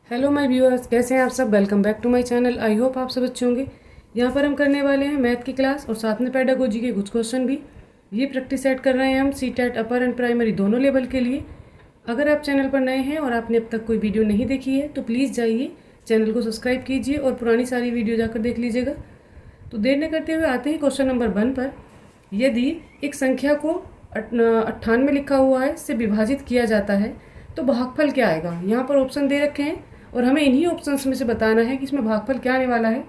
Hello my viewers, कैसे हैं आप सब। Welcome back to my channel. I hope आप सब अच्छे होंगे। यहाँ पर हम करने वाले हैं मैथ की क्लास और साथ में पेडागोजी के कुछ क्वेश्चन भी। ये प्रैक्टिस सेट कर रहे हैं हम सीटेट अपर एंड प्राइमरी दोनों लेवल के लिए। अगर आप चैनल पर नए हैं और आपने अब तक कोई वीडियो नहीं देखी है तो प्लीज़ जाइए, चैनल को सब्सक्राइब कीजिए और पुरानी सारी वीडियो जाकर देख लीजिएगा। तो देर न करते हुए आते हैं क्वेश्चन नंबर 1 पर। यदि एक संख्या को 98 लिखा हुआ है से विभाजित किया जाता है तो भागफल क्या आएगा। यहाँ पर ऑप्शन दे रखे हैं और हमें इन्हीं ऑप्शंस में से बताना है कि इसमें भागफल क्या आने वाला है।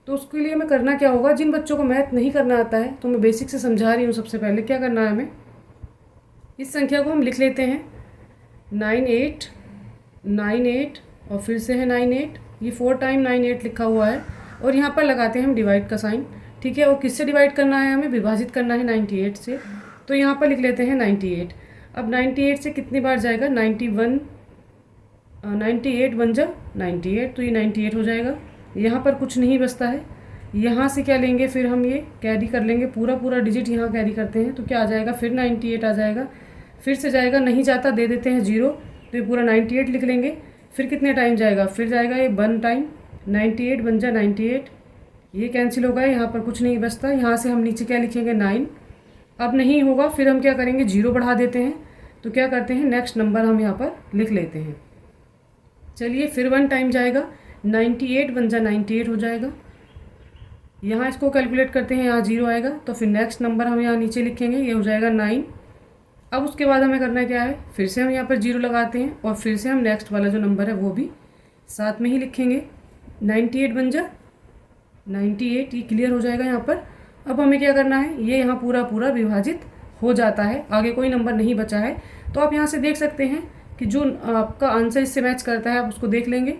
तो उसके लिए हमें करना क्या होगा, जिन बच्चों को मैथ नहीं करना आता है तो मैं बेसिक से समझा रही हूँ। सबसे पहले क्या करना है, हमें इस संख्या को हम लिख लेते हैं 9898 और फिर से है 98। ये 4 टाइम 98 लिखा हुआ है और यहाँ पर लगाते हैं हम डिवाइड का साइन। ठीक है, और किससे डिवाइड करना है, हमें विभाजित करना है 98 से। तो यहाँ पर लिख लेते हैं 98। अब 98 से कितनी बार जाएगा, 91 98 बन जा 98, तो ये 98 हो जाएगा। यहाँ पर कुछ नहीं बचता है। यहाँ से क्या लेंगे, फिर हम ये कैरी कर लेंगे, पूरा पूरा डिजिट यहाँ कैरी करते हैं तो क्या आ जाएगा, फिर 98 आ जाएगा। फिर से जाएगा, नहीं जाता दे देते हैं 0, तो ये पूरा 98 लिख लेंगे। फिर कितने टाइम जाएगा, फिर जाएगा ये 1 टाइम 98 बन जा 98। ये कैंसिल होगा, यहाँ पर कुछ नहीं बचता। यहाँ से हम नीचे क्या लिखेंगे 9। अब नहीं होगा, फिर हम क्या करेंगे 0 बढ़ा देते हैं। तो क्या करते हैं, नेक्स्ट नंबर हम यहाँ पर लिख लेते हैं। चलिए, फिर 1 टाइम जाएगा 98 बन जा 98 हो जाएगा। यहाँ इसको कैलकुलेट करते हैं, यहाँ 0 आएगा तो फिर नेक्स्ट नंबर हम यहाँ नीचे लिखेंगे, ये हो जाएगा 9। अब उसके बाद हमें करना क्या है, फिर से हम यहाँ पर 0 लगाते हैं और फिर से हम नेक्स्ट वाला जो नंबर है वो भी साथ में ही लिखेंगे। 98 बन जा 98, ये क्लियर हो जाएगा यहाँ पर। अब हमें क्या करना है, ये यहाँ पूरा पूरा विभाजित हो जाता है, आगे कोई नंबर नहीं बचा है। तो आप यहाँ से देख सकते हैं कि जो आपका आंसर इससे मैच करता है आप उसको देख लेंगे।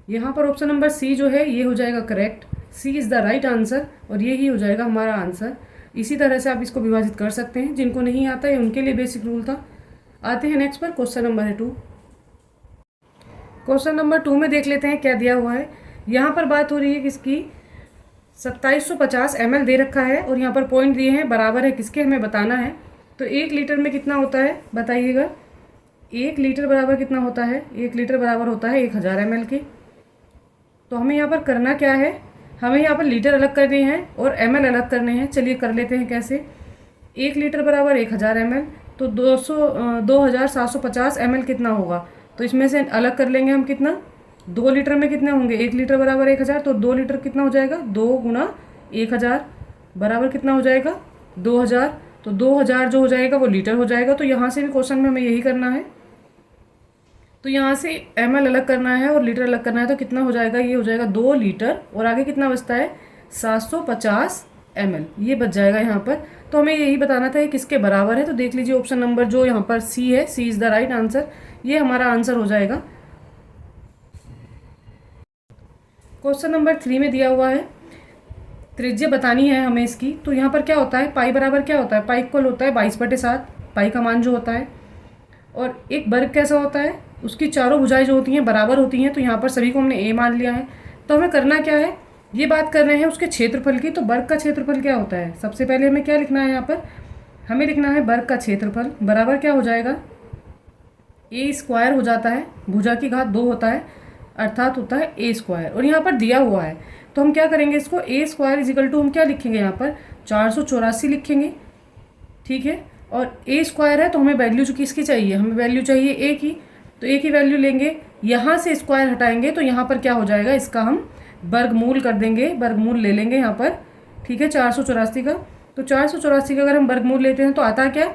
यहाँ पर ऑप्शन नंबर सी जो है ये हो जाएगा correct. C is the right answer और ये ही हो जाएगा हमारा आंसर। इसी तरह से आप इसको विभाजित कर सकते हैं। जिनको नहीं आता है उनके लिए बेसिक रूल था। आते हैं नेक्स्ट पर, क्वेश्चन नंबर है 2। क्वेश्चन नंबर 2 में देख लेते हैं क्या दिया हुआ है। यहाँ पर बात हो रही है किसकी, 2750 ml दे रखा है और यहाँ पर पॉइंट दिए हैं, बराबर है किसके, हमें बताना है। तो 1 लीटर में कितना होता है बताइएगा। 1 लीटर बराबर कितना होता है, 1 लीटर बराबर होता है 1000 ml के। तो हमें यहाँ पर करना क्या है, हमें यहाँ पर लीटर अलग करने हैं और ml अलग करने हैं। चलिए कर लेते हैं कैसे। 1 लीटर बराबर 1000 ml, तो 2750 ml कितना होगा। तो इसमें से अलग कर लेंगे हम कितना, 2 लीटर में कितने होंगे, 1 लीटर बराबर 1000, तो 2 लीटर कितना हो जाएगा, 2 गुणा 1000 बराबर कितना हो जाएगा 2000। तो 2000 जो हो जाएगा वो लीटर हो जाएगा। तो यहाँ से भी क्वेश्चन में हमें यही करना है। तो यहाँ से ml अलग करना है और लीटर अलग करना है, तो कितना हो जाएगा, ये हो जाएगा 2 लीटर और आगे कितना बचता है 750 ml, ये बच जाएगा यहाँ पर। तो हमें यही बताना था ये किसके बराबर है। तो देख लीजिए ऑप्शन नंबर जो यहाँ पर सी है, सी इज़ द राइट आंसर, ये हमारा आंसर हो जाएगा। क्वेश्चन नंबर 3 में दिया हुआ है, त्रिज्या बतानी है हमें इसकी। तो यहाँ पर क्या होता है, पाई बराबर क्या होता है, पाई इक्वल होता है 22/7, पाई का मान जो होता है। और एक वर्ग कैसा होता है, उसकी चारों भुजाएं जो होती हैं बराबर होती हैं। तो यहाँ पर सभी को हमने ए मान लिया है। तो हमें करना क्या है, ये बात कर रहे हैं उसके क्षेत्रफल की। तो वर्ग का क्षेत्रफल क्या होता है, सबसे पहले हमें क्या लिखना है, यहाँ पर हमें लिखना है वर्ग का क्षेत्रफल बराबर क्या हो जाएगा, ए स्क्वायर हो जाता है, भुजा की घात 2 होता है, अर्थात होता है ए स्क्वायर। और यहाँ पर दिया हुआ है तो हम क्या करेंगे, इसको ए स्क्वायर इजिकल टू हम क्या लिखेंगे, यहाँ पर 484 लिखेंगे। ठीक है, और ए स्क्वायर है तो हमें वैल्यू जो किसकी चाहिए, हमें वैल्यू चाहिए ए की। तो ए की वैल्यू लेंगे, यहाँ से स्क्वायर हटाएंगे तो यहाँ पर क्या हो जाएगा, इसका हम वर्गमूल कर देंगे, वर्गमूल ले लेंगे यहाँ पर। ठीक है, 484 का। तो 484 का अगर हम वर्गमूल लेते हैं तो आता क्या,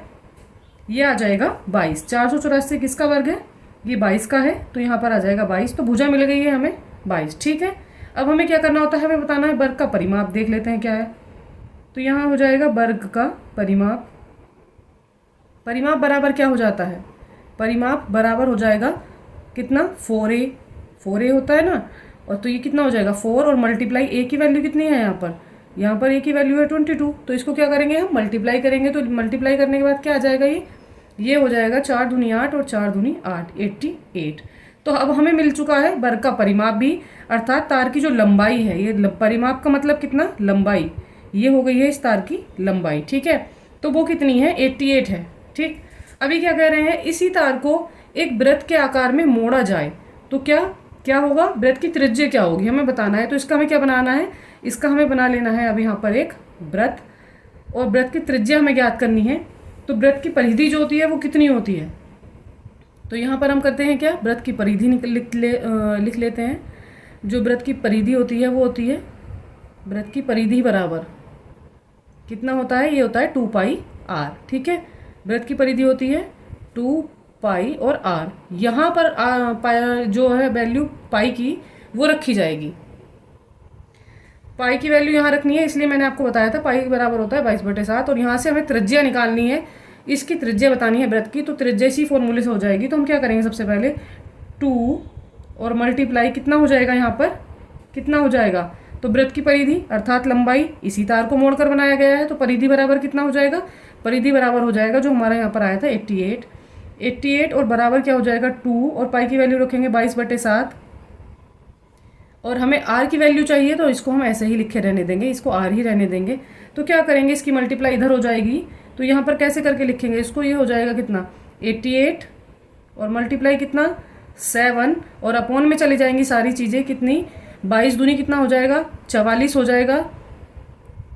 ये आ जाएगा 22। 484 किसका वर्ग है, ये 22 का है, तो यहाँ पर आ जाएगा 22। तो भुजा मिल गई है हमें 22। ठीक है, अब हमें क्या करना होता है, हमें बताना है वर्ग का परिमाप। देख लेते हैं क्या है। तो यहाँ हो जाएगा वर्ग का परिमाप। परिमाप बराबर क्या हो जाता है, परिमाप बराबर हो जाएगा कितना, 4a। 4a होता है ना, और तो ये कितना हो जाएगा 4 और मल्टीप्लाई ए की वैल्यू कितनी है यहाँ पर ए की वैल्यू है 22। तो इसको क्या करेंगे, हम मल्टीप्लाई करेंगे। तो मल्टीप्लाई करने के बाद क्या आ जाएगा, ये हो जाएगा 4 दूनी 8 और 4 दूनी 8, 88। तो अब हमें मिल चुका है वर्ग का परिमाप भी, अर्थात तार की जो लंबाई है, ये परिमाप का मतलब कितना, लंबाई, ये हो गई है इस तार की लंबाई। ठीक है, तो वो कितनी है, 88 है। ठीक, अभी क्या कह रहे हैं, इसी तार को एक वृत्त के आकार में मोड़ा जाए तो क्या क्या होगा, वृत्त की त्रिज्या क्या होगी हमें बताना है। तो इसका हमें क्या बनाना है, इसका हमें बना लेना है अब यहाँ पर एक वृत्त, और वृत्त की त्रिज्या हमें ज्ञात करनी है। तो वृत्त की परिधि जो होती है वो कितनी होती है, तो यहाँ पर हम करते हैं क्या, वृत्त की परिधि लिख लेते हैं। जो वृत्त की परिधि होती है वो होती है, वृत्त की परिधि बराबर कितना होता है, ये होता है 2πr। ठीक है, वृत्त की परिधि होती है 2π और r। यहाँ पर जो है वैल्यू पाई की वो रखी जाएगी। पाई की वैल्यू यहाँ रखनी है, इसलिए मैंने आपको बताया था पाई बराबर होता है 22/7। और यहाँ से हमें त्रिज्या निकालनी है, इसकी त्रिज्या बतानी है वृत्त की। तो त्रिज्या इसी फॉर्मूले से हो जाएगी। तो हम क्या करेंगे, सबसे पहले 2 और मल्टीप्लाई कितना हो जाएगा, यहाँ पर कितना हो जाएगा, तो वृत्त की परिधि अर्थात लंबाई, इसी तार को मोड़कर बनाया गया है, तो परिधि बराबर कितना हो जाएगा, परिधि बराबर हो जाएगा जो हमारे यहाँ पर आया था 88 और बराबर क्या हो जाएगा 2 और पाई की वैल्यू रखेंगे 22/7। और हमें r की वैल्यू चाहिए, तो इसको हम ऐसे ही लिखे रहने देंगे, इसको r ही रहने देंगे। तो क्या करेंगे, इसकी मल्टीप्लाई इधर हो जाएगी, तो यहाँ पर कैसे करके लिखेंगे इसको, ये हो जाएगा कितना 88 और मल्टीप्लाई कितना 7 और अपॉन में चली जाएंगी सारी चीज़ें, कितनी 22 दूनी कितना हो जाएगा 44 हो जाएगा,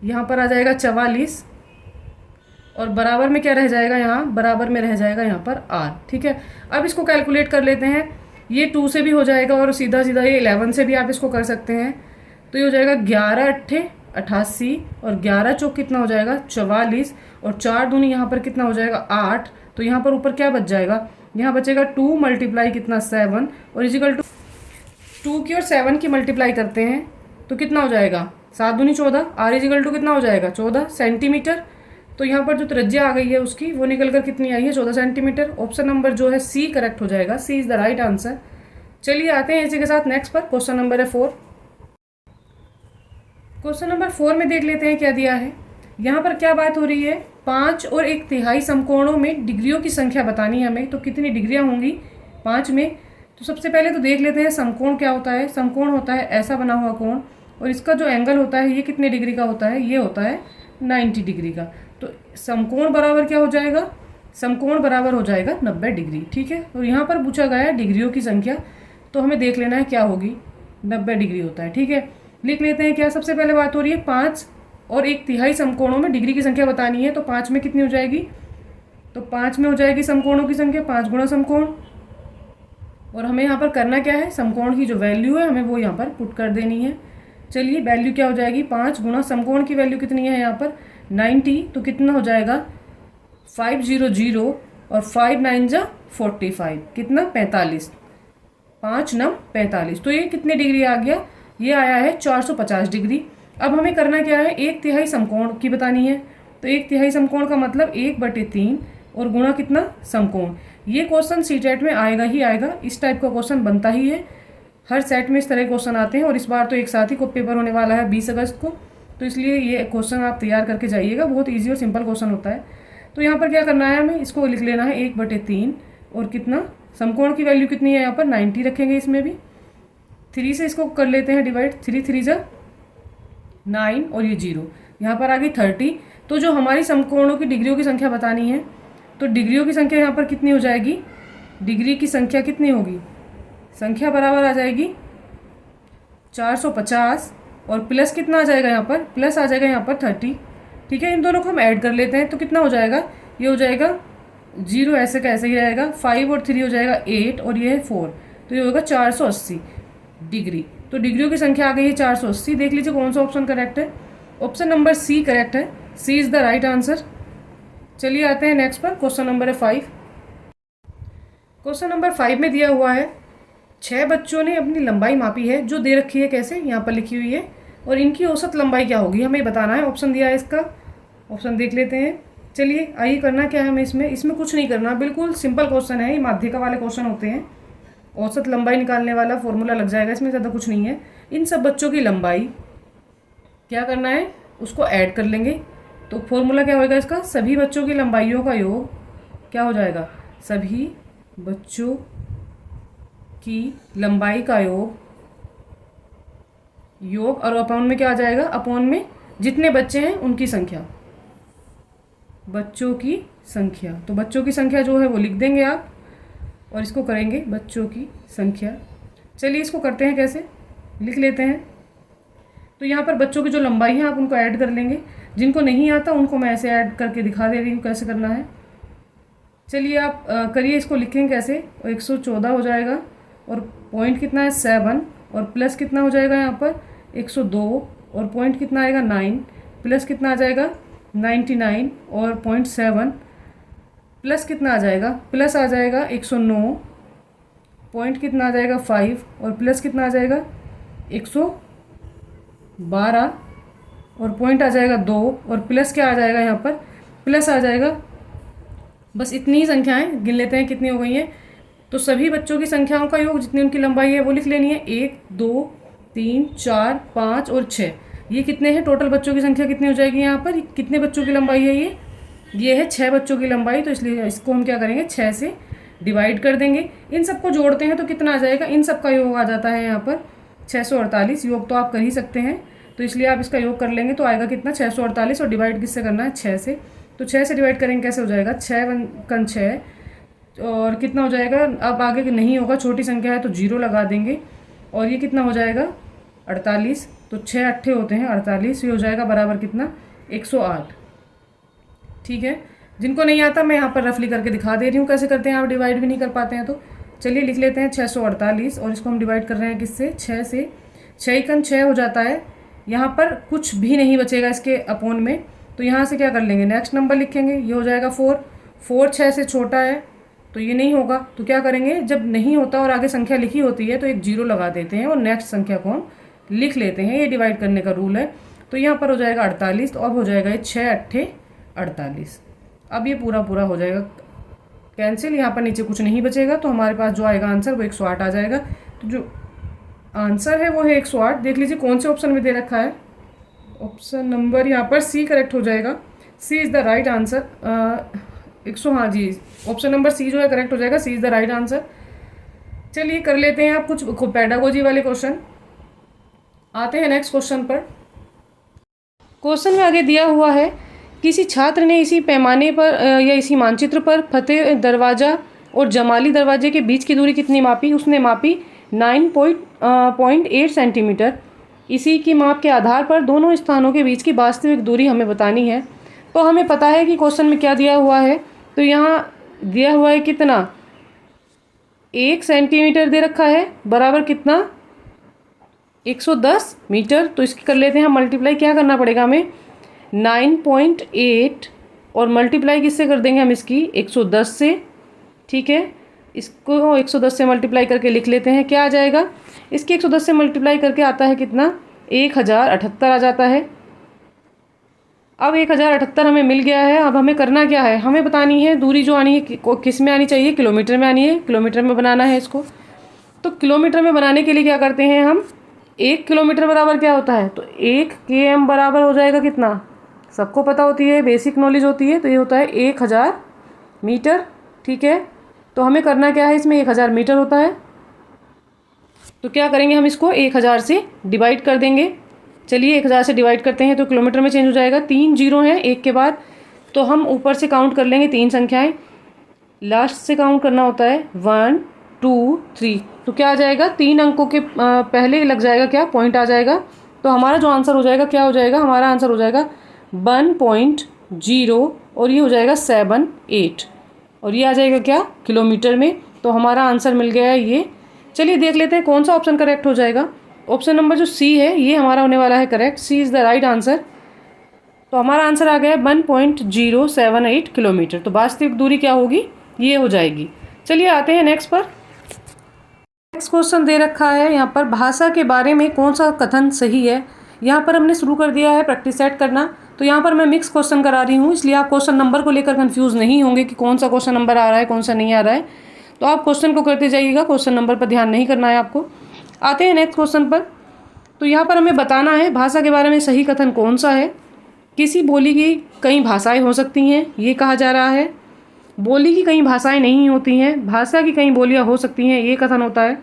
यहाँ पर आ जाएगा 44 और बराबर में क्या रह जाएगा, यहाँ बराबर में रह जाएगा यहाँ पर r। ठीक है, अब इसको कैलकुलेट कर लेते हैं। ये 2 से भी हो जाएगा और सीधा सीधा ये 11 से भी आप इसको कर सकते हैं। तो ये हो जाएगा 11 अट्ठे 88 और 11 चौक कितना हो जाएगा 44 और 4 दूनी यहाँ पर कितना हो जाएगा 8। तो यहाँ पर ऊपर क्या बच जाएगा, यहाँ बचेगा 2 मल्टीप्लाई कितना 7 और इजिकल टू 2 की और 7 की मल्टीप्लाई करते हैं तो कितना हो जाएगा 7 दूनी 14, r इजिकल टू कितना हो जाएगा 14 सेंटीमीटर। तो यहाँ पर जो त्रिज्या आ गई है उसकी वो निकल कर कितनी आई है 14 सेंटीमीटर। ऑप्शन नंबर जो है सी करेक्ट हो जाएगा, सी इज़ द राइट आंसर। चलिए आते हैं इसी के साथ नेक्स्ट पर, क्वेश्चन नंबर है 4। क्वेश्चन नंबर 4 में देख लेते हैं क्या दिया है। यहाँ पर क्या बात हो रही है, 5 और 1/3 समकोणों में डिग्रियों की संख्या बतानी है हमें। तो कितनी डिग्रियाँ होंगी 5 में। तो सबसे पहले तो देख लेते हैं समकोण क्या होता है। समकोण होता है ऐसा बना हुआ कोण, और इसका जो एंगल होता है ये कितने डिग्री का होता है, ये होता है 90 डिग्री का। तो समकोण बराबर क्या हो जाएगा, समकोण बराबर हो जाएगा 90 डिग्री। ठीक है, और यहाँ पर पूछा गया है डिग्रियों की संख्या, तो हमें देख लेना है क्या होगी, 90 डिग्री होता है। ठीक है, लिख लेते हैं क्या। सबसे पहले बात हो रही है 5 और 1/3 समकोणों में डिग्री की संख्या बतानी है। तो 5 में कितनी हो जाएगी, तो 5 में हो जाएगी समकोणों की संख्या 5 गुणा समकोण। और हमें यहाँ पर करना क्या है, समकोण की जो वैल्यू है हमें वो यहाँ पर पुट कर देनी है। चलिए वैल्यू क्या हो जाएगी, 5 गुणा समकोण की वैल्यू कितनी है यहाँ पर 90, तो कितना हो जाएगा 500 और 5 9 जा 45, कितना 45, 5 9 45। तो ये कितने डिग्री आ गया, ये आया है 450 डिग्री। अब हमें करना क्या है, 1/3 समकोण की बतानी है। तो 1/3 समकोण का मतलब 1/3 और गुणा कितना समकोण। ये क्वेश्चन सीटेट में आएगा ही आएगा, इस टाइप का क्वेश्चन बनता ही है, हर सेट में इस तरह क्वेश्चन आते हैं। और इस बार तो एक साथ ही पेपर होने वाला है 20 अगस्त को, तो इसलिए ये क्वेश्चन आप तैयार करके जाइएगा, बहुत ईजी और सिंपल क्वेश्चन होता है। तो यहाँ पर क्या करना है, हमें इसको लिख लेना है 1/3 और कितना समकोण की वैल्यू कितनी है यहाँ पर 90 रखेंगे, इसमें भी 3 से इसको कर लेते हैं डिवाइड, 3 3 जा 9 और ये 0, यहाँ पर आ गई 30। तो जो हमारी समकोणों की डिग्रियों की संख्या बतानी है, तो डिग्रियों की संख्या यहाँ पर कितनी हो जाएगी, डिग्री की संख्या कितनी होगी, संख्या बराबर आ जाएगी 450 और प्लस कितना आ जाएगा यहाँ पर, प्लस आ जाएगा यहाँ पर 30। ठीक है, इन दोनों को हम ऐड कर लेते हैं तो कितना हो जाएगा, ये हो जाएगा 0 ऐसे का ऐसे ही रहेगा, 5 और 3 हो जाएगा 8 और ये है 4, तो ये होगा 480 डिग्री। तो डिग्रियों की संख्या आ गई है 480। देख लीजिए कौन सा ऑप्शन करेक्ट है, ऑप्शन नंबर सी करेक्ट है, सी इज़ द राइट आंसर। चलिए आते हैं नेक्स्ट पर, क्वेश्चन नंबर है 5। क्वेश्चन नंबर 5 में दिया हुआ है 6 बच्चों ने अपनी लंबाई मापी है, जो दे रखी है कैसे, यहाँ पर लिखी हुई है, और इनकी औसत लंबाई क्या होगी हमें बताना है। ऑप्शन दिया है इसका, ऑप्शन देख लेते हैं। चलिए आइए, करना क्या है हमें इसमें कुछ नहीं करना, बिल्कुल सिंपल क्वेश्चन है, ये माध्यिका वाले क्वेश्चन होते हैं। औसत लंबाई निकालने वाला फॉर्मूला लग जाएगा, इसमें ज़्यादा कुछ नहीं है। इन सब बच्चों की लंबाई क्या करना है, उसको ऐड कर लेंगे। तो फॉर्मूला क्या होगा इसका, सभी बच्चों की लंबाइयों का योग क्या हो जाएगा, सभी बच्चों की लंबाई का योग और अपॉन में क्या आ जाएगा, अपॉन में जितने बच्चे हैं उनकी संख्या, बच्चों की संख्या। तो बच्चों की संख्या जो है वो लिख देंगे आप, और इसको करेंगे बच्चों की संख्या चलिए इसको करते हैं कैसे, लिख लेते हैं। तो यहाँ पर बच्चों की जो लंबाई है आप उनको ऐड कर लेंगे, जिनको नहीं आता उनको मैं ऐसे ऐड करके दिखा दे रही हूँ कैसे करना है। चलिए आप करिए, इसको लिखेंगे कैसे। 114 हो जाएगा और पॉइंट कितना है 7, और प्लस कितना हो जाएगा यहाँ पर 102, और पॉइंट कितना आएगा 9, प्लस कितना आ जाएगा 99, और पॉइंट 7 प्लस कितना आ जाएगा, प्लस आ जाएगा 109, पॉइंट कितना आ जाएगा 5, और प्लस कितना आ जाएगा 112, और पॉइंट आ जाएगा 2, और प्लस क्या आ जाएगा यहाँ पर, प्लस आ जाएगा। बस इतनी ही संख्याएं गिन लेते हैं कितनी हो गई हैं। तो सभी बच्चों की संख्याओं का योग जितनी उनकी लंबाई है वो लिख लेनी है। 1 2 3 4 5 और 6, ये कितने हैं टोटल बच्चों की संख्या कितनी हो जाएगी यहाँ पर, कितने बच्चों की लंबाई है ये है 6 बच्चों की लंबाई। तो इसलिए इसको हम क्या करेंगे 6 से डिवाइड कर देंगे। इन सबको जोड़ते हैं तो कितना आ जाएगा, इन सब का योग आ जाता है यहाँ पर 648। योग तो आप कर ही सकते हैं, तो इसलिए आप इसका योग कर लेंगे तो आएगा कितना 648, और डिवाइड किससे करना है 6 से। तो 6 से डिवाइड करेंगे कैसे हो जाएगा, 6 और कितना हो जाएगा, अब आगे नहीं होगा, छोटी संख्या है तो 0 लगा देंगे, और ये कितना हो जाएगा 48। तो 6 अट्ठे होते हैं 48, ये हो जाएगा बराबर कितना 108। ठीक है, जिनको नहीं आता मैं यहाँ पर रफली करके दिखा दे रही हूँ कैसे करते हैं, आप डिवाइड भी नहीं कर पाते हैं तो चलिए लिख लेते हैं 648, और इसको हम डिवाइड कर रहे हैं किससे 6 से। 6 6 हो जाता है, यहाँ पर कुछ भी नहीं बचेगा इसके अपोन में, तो यहाँ से क्या कर लेंगे नेक्स्ट नंबर लिखेंगे, ये हो जाएगा 4 6 से छोटा है तो ये नहीं होगा। तो क्या करेंगे, जब नहीं होता और आगे संख्या लिखी होती है तो एक 0 लगा देते हैं और नेक्स्ट संख्या को हम लिख लेते हैं, ये डिवाइड करने का रूल है। तो यहाँ पर हो जाएगा 48, तो अब हो जाएगा ये 6 अट्ठे 48। अब ये पूरा हो जाएगा कैंसिल, यहाँ पर नीचे कुछ नहीं बचेगा, तो हमारे पास जो आएगा आंसर वो 108 आ जाएगा। तो जो आंसर है वो है 108। देख लीजिए कौन से ऑप्शन में दे रखा है, ऑप्शन नंबर यहाँ पर सी करेक्ट हो जाएगा, सी इज़ द राइट आंसर। 100, हाँ जी, ऑप्शन नंबर सी जो है करेक्ट हो जाएगा, सी इज़ द राइट आंसर। चलिए कर लेते हैं आप कुछ पेडागोजी वाले क्वेश्चन। आते हैं नेक्स्ट क्वेश्चन पर। क्वेश्चन में आगे दिया हुआ है, किसी छात्र ने इसी पैमाने पर या इसी मानचित्र पर फतेह दरवाज़ा और जमाली दरवाजे के बीच की दूरी कितनी मापी। उसने मापी 9.8 सेंटीमीटर। इसी की माप के आधार पर दोनों स्थानों के बीच की वास्तविक दूरी हमें बतानी है। तो हमें पता है कि क्वेश्चन में क्या दिया हुआ है, तो यहाँ दिया हुआ है कितना 1 सेंटीमीटर दे रखा है, बराबर कितना 110 मीटर। तो इसकी कर लेते हैं हम मल्टीप्लाई, क्या करना पड़ेगा हमें 9.8 और मल्टीप्लाई किससे कर देंगे हम इसकी 110 से। ठीक है, इसको 110 से मल्टीप्लाई करके लिख लेते हैं, क्या आ जाएगा इसकी 110 से मल्टीप्लाई करके आता है कितना 1078 आ जाता है। अब 1078 हमें मिल गया है। अब हमें करना क्या है, हमें बतानी है दूरी जो आनी है किस में आनी चाहिए, किलोमीटर में आनी है, किलोमीटर में बनाना है इसको। तो किलोमीटर में बनाने के लिए क्या करते हैं हम, 1 किलोमीटर बराबर क्या होता है, तो 1 km बराबर हो जाएगा कितना, सबको पता होती है, बेसिक नॉलेज होती है, तो ये होता है 1000 मीटर। ठीक है, तो हमें करना क्या है, इसमें 1000 मीटर होता है, तो क्या करेंगे हम इसको 1000 से डिवाइड कर देंगे। चलिए 1000 से डिवाइड करते हैं तो किलोमीटर में चेंज हो जाएगा, 3 जीरो हैं एक के बाद, तो हम ऊपर से काउंट कर लेंगे 3 संख्याएं, लास्ट से काउंट करना होता है 1 2 3। तो क्या आ जाएगा 3 अंकों के पहले लग जाएगा क्या, पॉइंट आ जाएगा। तो हमारा जो आंसर हो जाएगा क्या हो जाएगा, हमारा आंसर हो जाएगा 1.0 और ये हो जाएगा 78 और ये आ जाएगा क्या किलोमीटर में। तो हमारा आंसर मिल गया है ये। चलिए देख लेते हैं कौन सा ऑप्शन करेक्ट हो जाएगा। ऑप्शन नंबर जो सी है ये हमारा होने वाला है correct, C is the right answer. तो हमारा आंसर आ गया 1.078 किलोमीटर। तो वास्तविक दूरी क्या होगी, ये हो जाएगी। चलिए आते हैं नेक्स्ट पर। नेक्स्ट क्वेश्चन दे रखा है यहाँ पर, भाषा के बारे में कौन सा कथन सही है। यहाँ पर हमने शुरू कर दिया है प्रैक्टिस सेट करना, तो यहाँ पर मैं मिक्स क्वेश्चन करा रही हूँ, इसलिए आप क्वेश्चन नंबर को लेकर कंफ्यूज नहीं होंगे कि कौन सा क्वेश्चन नंबर आ रहा है कौन सा नहीं आ रहा है। तो आप क्वेश्चन को करते जाइएगा, क्वेश्चन नंबर पर ध्यान नहीं करना है आपको। आते हैं नेक्स्ट क्वेश्चन पर। तो यहाँ पर हमें बताना है भाषा के बारे में सही कथन कौन सा है। किसी बोली की कई भाषाएं हो सकती हैं, ये कहा जा रहा है। बोली की कई भाषाएं नहीं होती हैं, भाषा की कई बोलियां हो सकती हैं, ये कथन होता है।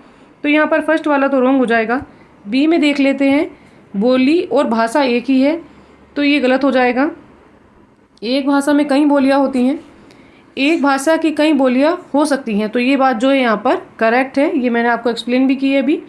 तो यहाँ पर फर्स्ट वाला तो रॉन्ग हो जाएगा। बी में देख लेते हैं, बोली और भाषा एक ही है, तो ये गलत हो जाएगा। एक भाषा में कई बोलियां होती हैं। एक भाषा की कई बोलियां हो सकती हैं। तो ये बात जो है यहाँ पर करेक्ट है, ये मैंने आपको एक्सप्लेन भी की है अभी।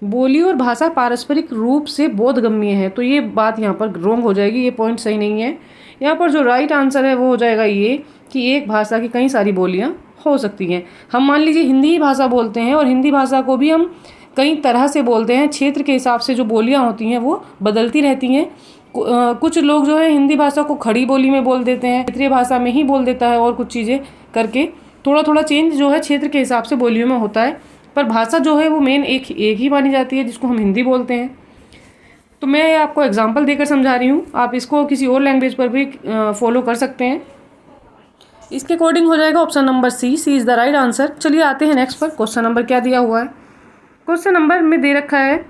बोली और भाषा पारस्परिक रूप से बोधगम्य है, तो ये बात यहाँ पर रोंग हो जाएगी, ये पॉइंट सही नहीं है। यहाँ पर जो राइट आंसर है वो हो जाएगा ये कि एक भाषा की कई सारी बोलियाँ हो सकती हैं। हम मान लीजिए हिंदी ही भाषा बोलते हैं और हिंदी भाषा को भी हम कई तरह से बोलते हैं, क्षेत्र के हिसाब से जो बोलियाँ होती हैं वो बदलती रहती हैं। कुछ लोग जो है हिंदी भाषा को खड़ी बोली में बोल देते हैं, क्षेत्रीय भाषा में ही बोल देता है और कुछ चीज़ें करके थोड़ा थोड़ा चेंज जो है क्षेत्र के हिसाब से बोलियों में होता है, पर भाषा जो है वो मेन एक ही मानी जाती है जिसको हम हिंदी बोलते हैं। तो मैं आपको एग्जांपल देकर समझा रही हूँ, आप इसको किसी और लैंग्वेज पर भी फॉलो कर सकते हैं। इसके अकॉर्डिंग हो जाएगा option number C is the right answer. चलिए आते हैं नेक्स्ट पर। क्वेश्चन नंबर क्या दिया हुआ है? क्वेश्चन नंबर में दे रखा है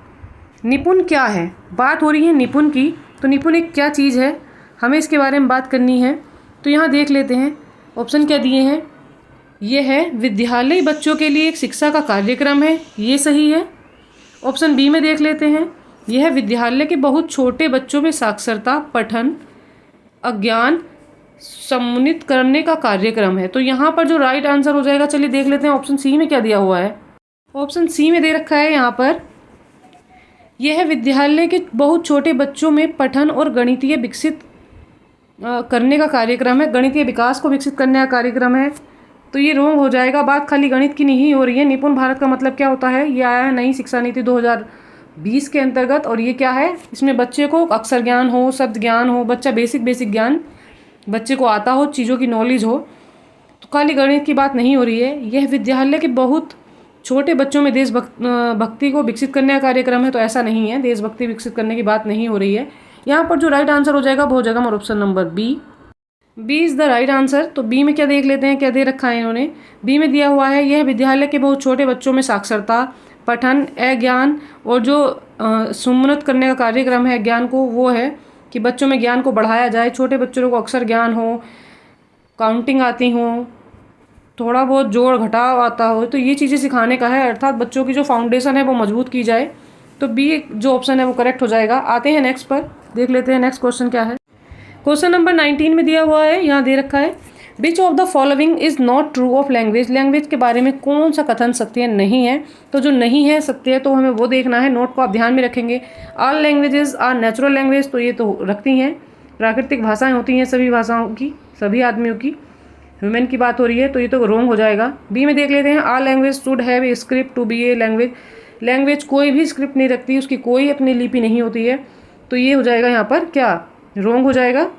निपुण क्या है। बात हो रही है निपुण की, तो निपुण एक क्या चीज़ है, हमें इसके बारे में बात करनी है। तो यहाँ देख लेते हैं ऑप्शन क्या दिए हैं। ये है विद्यालय बच्चों के लिए एक शिक्षा का कार्यक्रम है, ये सही है। ऑप्शन बी में देख लेते हैं, यह विद्यालय के बहुत छोटे बच्चों में साक्षरता, पठन, अज्ञान सम्मिलित करने का कार्यक्रम है। तो यहाँ पर जो राइट आंसर हो जाएगा, चलिए देख लेते हैं ऑप्शन सी में क्या दिया हुआ है। ऑप्शन सी में दे रखा है यहाँ पर, यह विद्यालय के बहुत छोटे बच्चों में पठन और गणितीय विकसित करने का कार्यक्रम है, गणितीय विकास को विकसित करने का कार्यक्रम है। तो ये रोंग हो जाएगा, बात खाली गणित की नहीं हो रही है। निपुण भारत का मतलब क्या होता है, ये आया है नई शिक्षा नीति 2020 के अंतर्गत, और ये क्या है, इसमें बच्चे को अक्षर ज्ञान हो, शब्द ज्ञान हो, बच्चा बेसिक ज्ञान बच्चे को आता हो, चीज़ों की नॉलेज हो। तो खाली गणित की बात नहीं हो रही है। यह विद्यालय के बहुत छोटे बच्चों में देशभक्ति को विकसित करने का कार्यक्रम है, तो ऐसा नहीं है, देशभक्ति विकसित करने की बात नहीं हो रही है। यहाँ पर जो राइट आंसर हो जाएगा वो हो जाएगा हमारा option number B is the right answer. तो बी में क्या देख लेते हैं, क्या दे रखा है इन्होंने। बी में दिया हुआ है, यह विद्यालय के बहुत छोटे बच्चों में साक्षरता, पठन, ज्ञान और जो सम्मिलित करने का कार्यक्रम है ज्ञान को, वो है कि बच्चों में ज्ञान को बढ़ाया जाए, छोटे बच्चों को अक्षर ज्ञान हो, काउंटिंग आती हो, थोड़ा बहुत जोड़ घटाव आता हो, तो ये चीज़ें सिखाने का है, अर्थात बच्चों की जो फाउंडेशन है वो मजबूत की जाए। तो बी जो ऑप्शन है वो करेक्ट हो जाएगा। आते हैं नेक्स्ट पर, देख लेते हैं नेक्स्ट क्वेश्चन क्या है। क्वेश्चन नंबर 19 में दिया हुआ है, यहाँ दे रखा है which of the following is not true of language. Language के बारे में कौन सा कथन सत्य नहीं है। तो जो नहीं है सत्य, तो हमें वो देखना है, नोट को आप ध्यान में रखेंगे। All languages are natural language, तो ये तो रखती हैं, प्राकृतिक भाषाएं होती हैं सभी भाषाओं की, सभी आदमियों की, ह्यूमन की बात हो रही है, तो ये तो रोंग हो जाएगा। बी में देख लेते हैं, all language should have a script to be a language. Language कोई भी स्क्रिप्ट नहीं रखती, उसकी कोई अपनी लिपि नहीं होती है, तो ये हो जाएगा यहाँ पर क्या, रोंग हो जाएगा।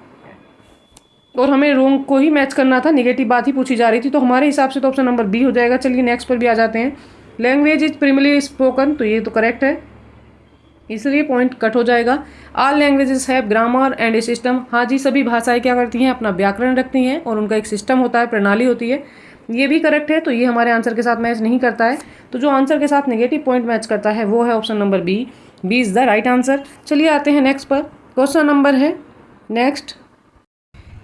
और हमें रोंग को ही मैच करना था, नेगेटिव बात ही पूछी जा रही थी, तो हमारे हिसाब से तो ऑप्शन नंबर बी हो जाएगा। चलिए नेक्स्ट पर भी आ जाते हैं। लैंग्वेज इज प्रिमली स्पोकन, तो ये तो करेक्ट है, इसलिए पॉइंट कट हो जाएगा। All languages have grammar and A system. हाँ जी, सभी भाषाएं क्या करती हैं, अपना व्याकरण रखती हैं और उनका एक सिस्टम होता है, प्रणाली होती है, ये भी करेक्ट है। तो ये हमारे आंसर के साथ मैच नहीं करता है, तो जो आंसर के साथ नेगेटिव पॉइंट मैच करता है वो है option number B is the right answer. चलिए आते हैं नेक्स्ट पर। क्वेश्चन नंबर है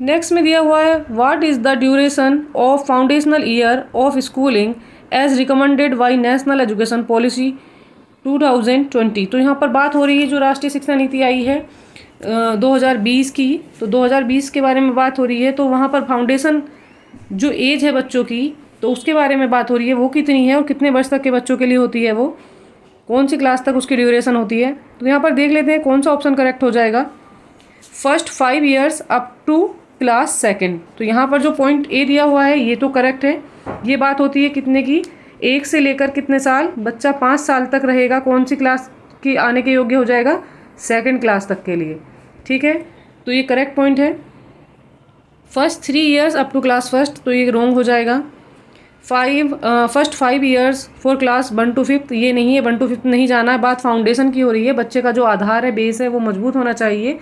नेक्स्ट में दिया हुआ है, what is the duration of foundational year of schooling as recommended by national education policy 2020। तो यहाँ पर बात हो रही है जो राष्ट्रीय शिक्षा नीति आई है 2020 की, तो 2020 के बारे में बात हो रही है। तो वहाँ पर फाउंडेशन जो एज है बच्चों की, तो उसके बारे में बात हो रही है, वो कितनी है और कितने वर्ष तक के बच्चों के लिए होती है, वो कौन सी क्लास तक उसकी ड्यूरेशन होती है। तो यहाँ पर देख लेते हैं कौन सा ऑप्शन करेक्ट हो जाएगा। First 5 years up to class second. तो यहाँ पर जो पॉइंट ए दिया हुआ है ये तो करेक्ट है। ये बात होती है कितने की, 1 से लेकर कितने साल, बच्चा 5 साल तक रहेगा, कौन सी क्लास की आने के योग्य हो जाएगा, सेकंड क्लास तक के लिए, ठीक है। तो ये करेक्ट पॉइंट है। First 3 years up to class first, तो ये रॉन्ग हो जाएगा। First 5 years for class 1 to 5, ये नहीं है, 1 to 5 नहीं जाना है। बात फाउंडेशन की हो रही है, बच्चे का जो आधार है, बेस है, वो मजबूत होना चाहिए,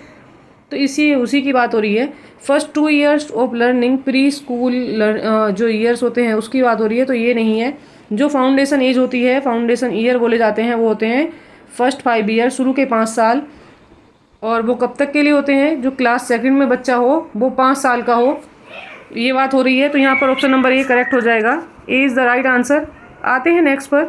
तो उसी की बात हो रही है। First 2 years of learning, pre school जो ईयर्स होते हैं उसकी बात हो रही है, तो ये नहीं है। जो फाउंडेशन एज होती है, फाउंडेशन ईयर बोले जाते हैं, वो होते हैं फर्स्ट 5 years, शुरू के 5 साल, और वो कब तक के लिए होते हैं, जो क्लास सेकंड में बच्चा हो वो 5 साल का हो, ये बात हो रही है। तो यहाँ पर ऑप्शन नंबर ए करेक्ट हो जाएगा, A is the right answer. आते हैं नेक्स्ट पर।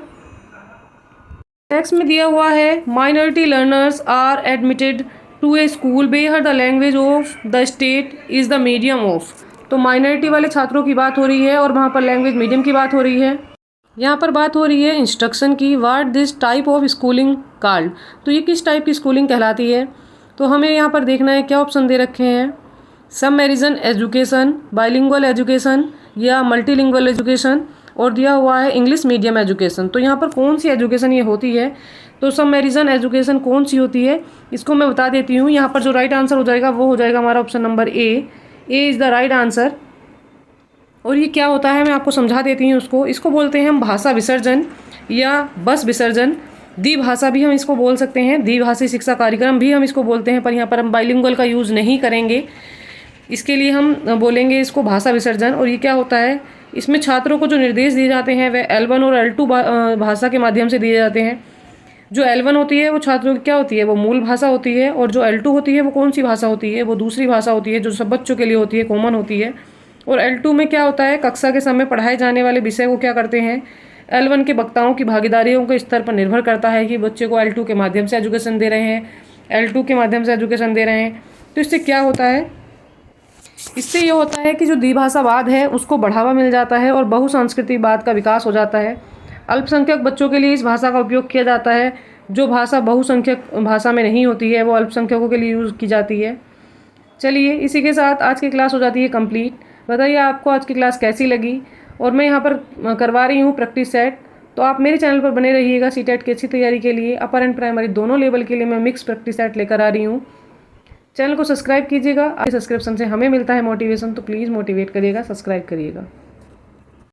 नेक्स्ट में दिया हुआ है, minority learners are admitted to a school where the language of the state is the medium of. तो माइनॉरिटी वाले छात्रों की बात हो रही है और वहाँ पर लैंग्वेज मीडियम की बात हो रही है। यहाँ पर बात हो रही है इंस्ट्रक्शन की, what this type of schooling called, तो ये किस टाइप की स्कूलिंग कहलाती है। तो हमें यहाँ पर देखना है क्या ऑप्शन दे रखे हैं, सबमेरिजन एजुकेशन, बाइलिंगुअल एजुकेशन या मल्टीलिंगुअल एजुकेशन, और दिया हुआ है इंग्लिश मीडियम एजुकेशन। तो यहाँ पर कौन सी एजुकेशन ये होती है, तो सबमेरिजन एजुकेशन कौन सी होती है इसको मैं बता देती हूँ। यहाँ पर जो राइट आंसर हो जाएगा वो हो जाएगा हमारा option number A is the right answer. और ये क्या होता है मैं आपको समझा देती हूँ उसको। इसको बोलते हैं हम भाषा विसर्जन या बस विसर्जन, द्विभाषा भी हम इसको बोल सकते हैं, द्विभाषी शिक्षा कार्यक्रम भी हम इसको बोलते हैं, पर यहाँ पर हम बाइलिंगुअल का यूज़ नहीं करेंगे। इसके लिए हम बोलेंगे इसको भाषा विसर्जन। और ये क्या होता है, इसमें छात्रों को जो निर्देश दिए जाते हैं वह L1 और L2 भाषा के माध्यम से दिए जाते हैं। जो L1 होती है वो छात्रों की क्या होती है, वो मूल भाषा होती है, और जो L2 होती है वो कौन सी भाषा होती है, वो दूसरी भाषा होती है जो सब बच्चों के लिए होती है, कॉमन होती है। और L2 में क्या होता है, कक्षा के समय पढ़ाए जाने वाले विषय को क्या करते हैं, L1 के वक्ताओं की भागीदारियों के स्तर पर निर्भर करता है कि बच्चे को L2 के माध्यम से एजुकेशन दे रहे हैं, L2 के माध्यम से एजुकेशन दे रहे हैं। तो इससे क्या होता है, इससे ये होता है कि जो द्विभाषावाद है उसको बढ़ावा मिल जाता है और बहुसांस्कृतिकवाद का विकास हो जाता है। अल्पसंख्यक बच्चों के लिए इस भाषा का उपयोग किया जाता है। जो भाषा बहुसंख्यक भाषा में नहीं होती है वो अल्पसंख्यकों के लिए यूज़ की जाती है। चलिए इसी के साथ आज की क्लास हो जाती है कंप्लीट। बताइए आपको आज की क्लास कैसी लगी। और मैं यहाँ पर करवा रही हूँ प्रैक्टिस सेट, तो आप मेरे चैनल पर बने रहिएगा। सीटेट की अच्छी तैयारी के लिए अपर एंड प्राइमरी दोनों लेवल के लिए मैं मिक्स प्रैक्टिस सेट लेकर आ रही हूँ। चैनल को सब्सक्राइब कीजिएगा, आपके सब्सक्रिप्शन से हमें मिलता है मोटिवेशन, तो प्लीज़ मोटिवेट करिएगा, सब्सक्राइब करिएगा।